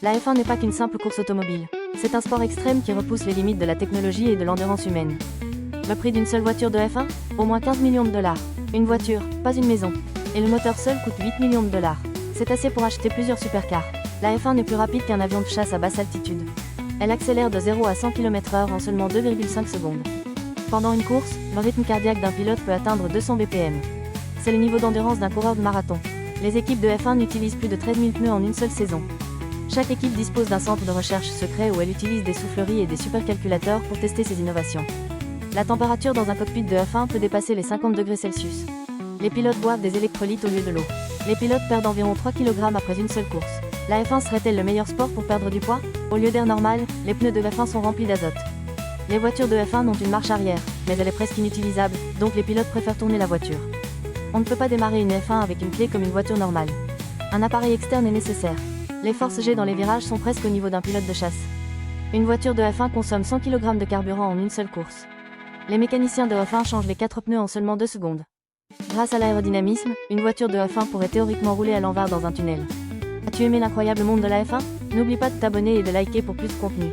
La F1 n'est pas qu'une simple course automobile. C'est un sport extrême qui repousse les limites de la technologie et de l'endurance humaine. Le prix d'une seule voiture de F1 ? Au moins 15 millions de dollars. Une voiture, pas une maison. Et le moteur seul coûte 8 millions de dollars. C'est assez pour acheter plusieurs supercars. La F1 n'est plus rapide qu'un avion de chasse à basse altitude. Elle accélère de 0 à 100 km/h en seulement 2,5 secondes. Pendant une course, le rythme cardiaque d'un pilote peut atteindre 200 bpm. C'est le niveau d'endurance d'un coureur de marathon. Les équipes de F1 utilisent plus de 13 000 pneus en une seule saison. Chaque équipe dispose d'un centre de recherche secret où elle utilise des souffleries et des supercalculateurs pour tester ses innovations. La température dans un cockpit de F1 peut dépasser les 50 degrés Celsius. Les pilotes boivent des électrolytes au lieu de l'eau. Les pilotes perdent environ 3 kg après une seule course. La F1 serait-elle le meilleur sport pour perdre du poids ? Au lieu d'air normal, les pneus de F1 sont remplis d'azote. Les voitures de F1 ont une marche arrière, mais elle est presque inutilisable, donc les pilotes préfèrent tourner la voiture. On ne peut pas démarrer une F1 avec une clé comme une voiture normale. Un appareil externe est nécessaire. Les forces G dans les virages sont presque au niveau d'un pilote de chasse. Une voiture de F1 consomme 100 kg de carburant en une seule course. Les mécaniciens de F1 changent les 4 pneus en seulement 2 secondes. Grâce à l'aérodynamisme, une voiture de F1 pourrait théoriquement rouler à l'envers dans un tunnel. As-tu aimé l'incroyable monde de la F1 ? N'oublie pas de t'abonner et de liker pour plus de contenu.